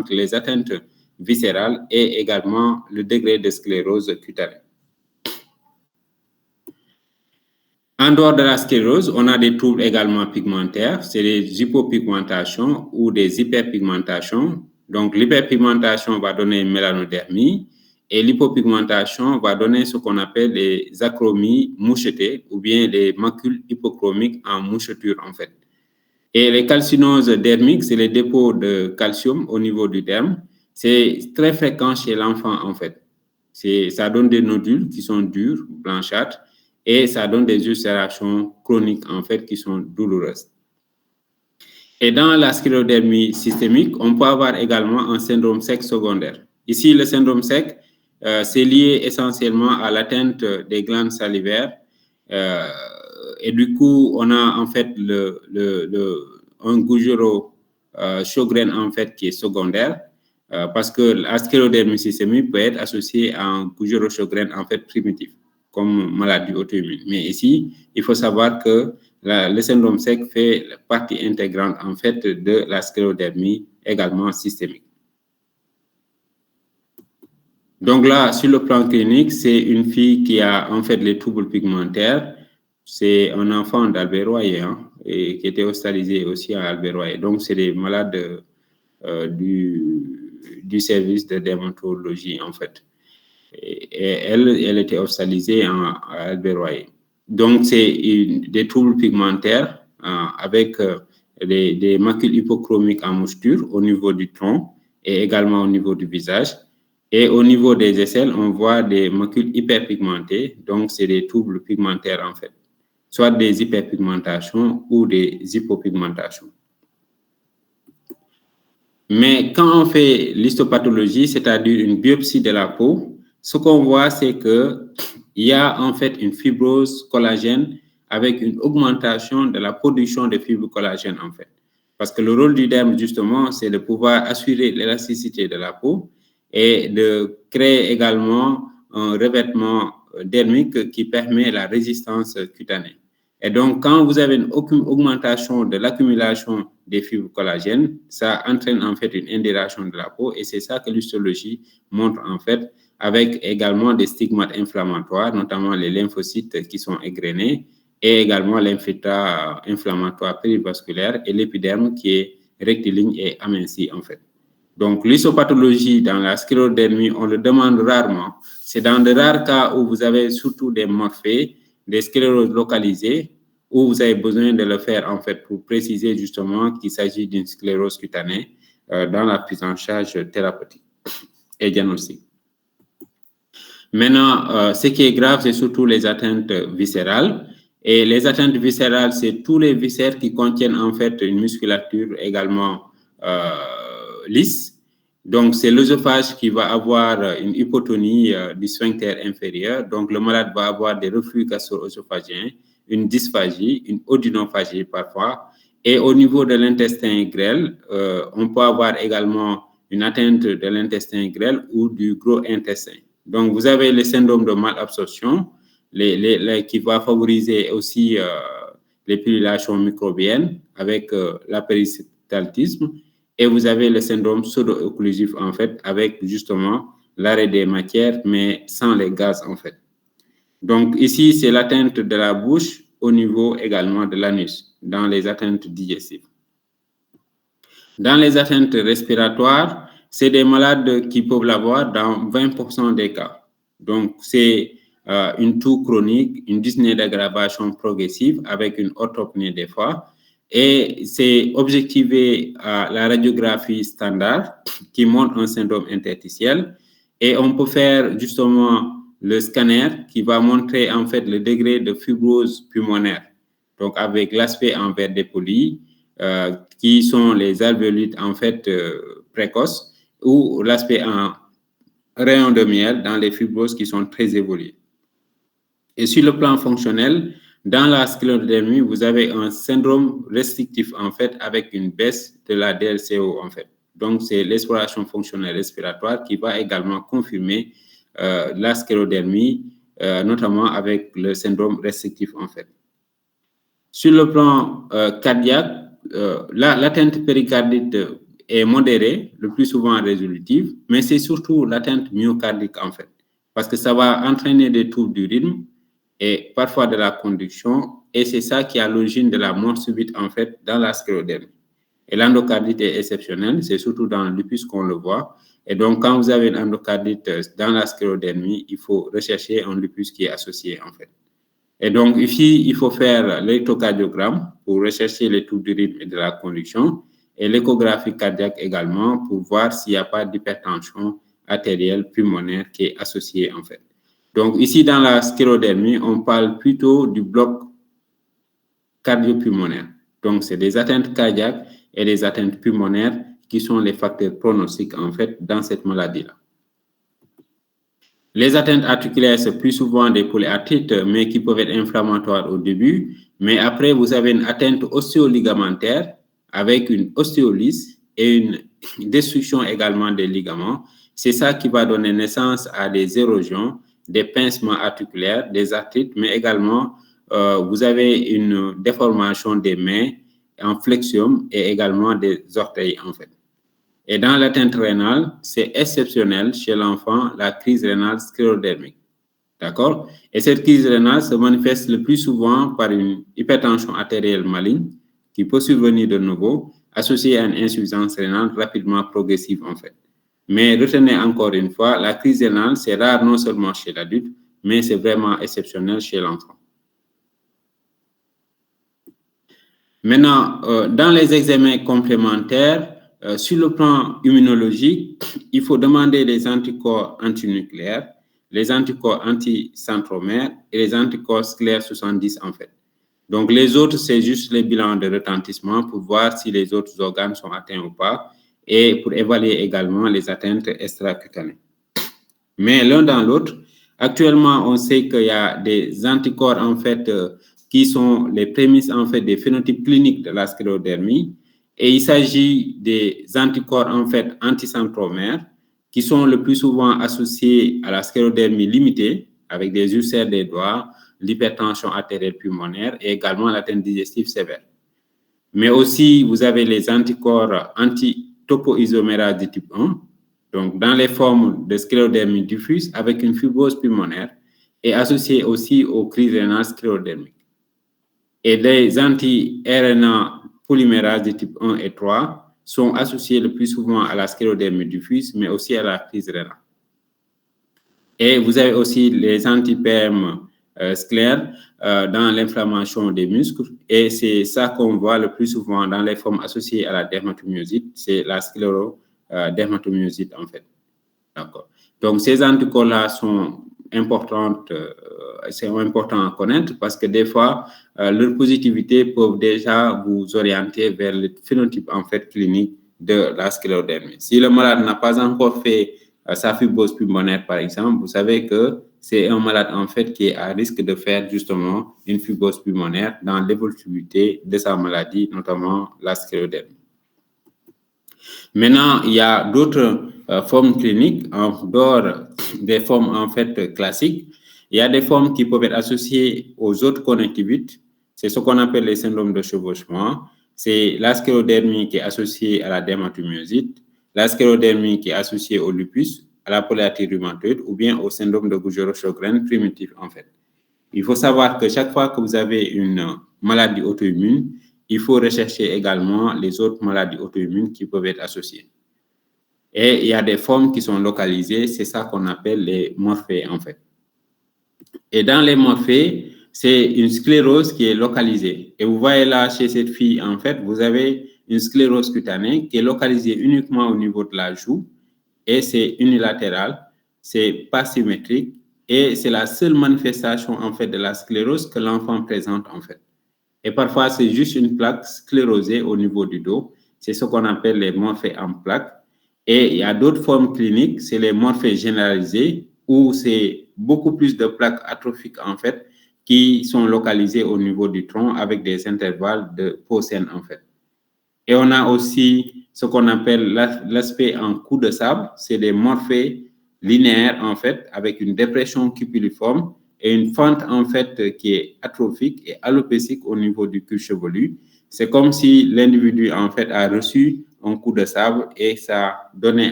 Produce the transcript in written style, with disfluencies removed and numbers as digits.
entre les atteintes viscérales et également le degré de sclérose cutanée. En dehors de la sclérose, on a des troubles également pigmentaires, c'est des hypopigmentations ou des hyperpigmentations. Donc, l'hyperpigmentation va donner une mélanodermie et l'hypopigmentation va donner ce qu'on appelle des achromies mouchetées ou bien des macules hypochromiques en moucheture, en fait. Et les calcinoses dermiques, c'est les dépôts de calcium au niveau du derme. C'est très fréquent chez l'enfant, en fait. Ça donne des nodules qui sont durs, blanchâtres, et ça donne des ulcérations chroniques, en fait, qui sont douloureuses. Et dans la sclérodermie systémique, on peut avoir également un syndrome sec secondaire. Ici, le syndrome sec, c'est lié essentiellement à l'atteinte des glandes salivaires. Et du coup, on a en fait un Gougerot Sjögren en fait qui est secondaire, parce que la sclérodermie systémique peut être associée à un Gougerot Sjögren en fait primitif, comme maladie auto-immune. Mais ici, il faut savoir que le syndrome sec fait partie intégrante en fait de la sclérodermie également systémique. Donc là, sur le plan clinique, c'est une fille qui a en fait les troubles pigmentaires. C'est un enfant d'Albert Royer et qui était hospitalisé aussi à Albert Royer. Donc, c'est des malades du service de dermatologie, en fait. Et elle était hospitalisée à Albert Royer. Donc, c'est des troubles pigmentaires avec des macules hypochromiques en moucheture au niveau du tronc et également au niveau du visage. Et au niveau des aisselles, on voit des macules hyperpigmentées. Donc, c'est des troubles pigmentaires, en fait, soit des hyperpigmentations ou des hypopigmentations. Mais quand on fait l'histopathologie, c'est-à-dire une biopsie de la peau, ce qu'on voit, c'est qu'il y a en fait une fibrose collagène avec une augmentation de la production de fibres collagène, en fait. Parce que le rôle du derme, justement, c'est de pouvoir assurer l'élasticité de la peau et de créer également un revêtement dermique qui permet la résistance cutanée. Et donc, quand vous avez une augmentation de l'accumulation des fibres collagènes, ça entraîne en fait une indération de la peau et c'est ça que l'histologie montre en fait, avec également des stigmates inflammatoires, notamment les lymphocytes qui sont égrenés et également l'infiltrat inflammatoire périvasculaire et l'épiderme qui est rectiligne et aminci en fait. Donc, l'histopathologie dans la sclérodermie, on le demande rarement. C'est dans de rares cas où vous avez surtout des morphées, des scléroses localisées, où vous avez besoin de le faire, en fait, pour préciser justement qu'il s'agit d'une sclérose cutanée dans la prise en charge thérapeutique et diagnostique. Maintenant, ce qui est grave, c'est surtout les atteintes viscérales. Et les atteintes viscérales, c'est tous les viscères qui contiennent, en fait, une musculature également lisse. Donc, c'est l'œsophage qui va avoir une hypotonie du sphincter inférieur. Donc, le malade va avoir des reflux gastro-œsophagiens, une dysphagie, une odynophagie parfois. Et au niveau de l'intestin grêle, on peut avoir également une atteinte de l'intestin grêle ou du gros intestin. Donc, vous avez le syndrome de malabsorption qui va favoriser aussi les pullulations microbiennes avec l'apéristaltisme. Et vous avez le syndrome pseudo-occlusif, en fait, avec justement l'arrêt des matières, mais sans les gaz, en fait. Donc, ici, c'est l'atteinte de la bouche au niveau également de l'anus, dans les atteintes digestives. Dans les atteintes respiratoires, c'est des malades qui peuvent l'avoir dans 20% des cas. Donc, c'est une toux chronique, une dyspnée d'aggravation progressive avec une orthopnée des fois. Et c'est objectivé à la radiographie standard qui montre un syndrome interstitiel. Et on peut faire justement le scanner qui va montrer en fait le degré de fibrose pulmonaire. Donc avec l'aspect en verre dépoli, qui sont les alvéolites en fait précoces, ou l'aspect en rayon de miel dans les fibroses qui sont très évoluées. Et sur le plan fonctionnel, dans la sclérodermie, vous avez un syndrome restrictif, en fait, avec une baisse de la DLCO, en fait. Donc, c'est l'exploration fonctionnelle respiratoire qui va également confirmer la sclérodermie, notamment avec le syndrome restrictif, en fait. Sur le plan cardiaque, l'atteinte péricardite est modérée, le plus souvent résolutive, mais c'est surtout l'atteinte myocardique en fait, parce que ça va entraîner des troubles du rythme et parfois de la conduction, et c'est ça qui est à l'origine de la mort subite en fait dans la sclérodermie. Et l'endocardite est exceptionnelle, c'est surtout dans le lupus qu'on le voit. Et donc, quand vous avez une endocardite dans la sclérodermie, il faut rechercher un lupus qui est associé en fait. Et donc, ici, il faut faire l'électrocardiogramme pour rechercher les troubles du rythme et de la conduction et l'échographie cardiaque également pour voir s'il n'y a pas d'hypertension artérielle pulmonaire qui est associée en fait. Donc, ici, dans la sclérodermie, on parle plutôt du bloc cardio-pulmonaire. Donc, c'est des atteintes cardiaques et des atteintes pulmonaires qui sont les facteurs pronostiques en fait dans cette maladie-là. Les atteintes articulaires, c'est plus souvent des polyarthrites, mais qui peuvent être inflammatoires au début. Mais après, vous avez une atteinte ostéoligamentaire avec une ostéolyse et une destruction également des ligaments. C'est ça qui va donner naissance à des érosions, des pincements articulaires, des arthrites, mais également, vous avez une déformation des mains en flexion et également des orteils en fait. Et dans l'atteinte rénale, c'est exceptionnel chez l'enfant, la crise rénale sclérodermique. D'accord? Et cette crise rénale se manifeste le plus souvent par une hypertension artérielle maligne qui peut survenir de nouveau, associée à une insuffisance rénale rapidement progressive en fait. Mais retenez encore une fois, la crise rénale, c'est rare non seulement chez l'adulte, mais c'est vraiment exceptionnel chez l'enfant. Maintenant, dans les examens complémentaires, sur le plan immunologique, il faut demander les anticorps antinucléaires, les anticorps anticentromères et les anticorps sclère 70 en fait. Donc, les autres, c'est juste les bilans de retentissement pour voir si les autres organes sont atteints ou pas et pour évaluer également les atteintes extracutanées. Mais l'un dans l'autre, actuellement, on sait qu'il y a des anticorps en fait qui sont les prémices en fait des phénotypes cliniques de la sclérodermie. Et il s'agit des anticorps en fait anticentromères qui sont le plus souvent associés à la sclérodermie limitée avec des ulcères des doigts, l'hypertension artérielle pulmonaire et également l'atteinte digestive sévère. Mais aussi, vous avez les anticorps anti-topoisomérase de type 1, donc dans les formes de sclérodermie diffuse avec une fibrose pulmonaire et associés aussi aux crises rénales sclérodermiques. Et les anti-RNA polymérase de type 1 et 3 sont associés le plus souvent à la sclérodermie diffuse, mais aussi à la crise rénale. Et vous avez aussi les anti-PRM sclères dans l'inflammation des muscles, et c'est ça qu'on voit le plus souvent dans les formes associées à la dermatomyosite, c'est la sclérodermatomyosite en fait. D'accord. Donc, ces anticorps-là sont importantes, c'est important à connaître parce que des fois, leur positivité peut déjà vous orienter vers le phénotype en fait clinique de la sclérodermie. Si le malade n'a pas encore fait sa fibrose pulmonaire, par exemple, vous savez que c'est un malade en fait qui est à risque de faire justement une fibrose pulmonaire dans l'évolutivité de sa maladie, notamment la sclérodermie. Maintenant, il y a d'autres formes cliniques en dehors des formes en fait classiques. Il y a des formes qui peuvent être associées aux autres conjonctivites. C'est ce qu'on appelle les syndromes de chevauchement. C'est la sclérodermie qui est associée à la dermatomyosite, la sclérodermie qui est associée au lupus, à la polyarthrite rhumatoïde ou bien au syndrome de Gougerot-Sjogren primitif en fait. Il faut savoir que chaque fois que vous avez une maladie auto-immune, il faut rechercher également les autres maladies auto-immunes qui peuvent être associées. Et il y a des formes qui sont localisées, c'est ça qu'on appelle les morphées en fait. Et dans les morphées, c'est une sclérose qui est localisée. Et vous voyez là, chez cette fille, en fait, vous avez une sclérose cutanée qui est localisée uniquement au niveau de la joue et c'est unilatéral, c'est pas symétrique et c'est la seule manifestation en fait de la sclérose que l'enfant présente en fait. Et parfois, c'est juste une plaque sclérosée au niveau du dos. C'est ce qu'on appelle les morphées en plaques. Et il y a d'autres formes cliniques, c'est les morphées généralisées, où c'est beaucoup plus de plaques atrophiques, en fait, qui sont localisées au niveau du tronc avec des intervalles de peau saine, en fait. Et on a aussi ce qu'on appelle l'aspect en coup de sable. C'est des morphées linéaires, en fait, avec une dépression cupuliforme et une fente, en fait, qui est atrophique et alopécique au niveau du cuir chevelu. C'est comme si l'individu, en fait, a reçu un coup de sabre et ça donnait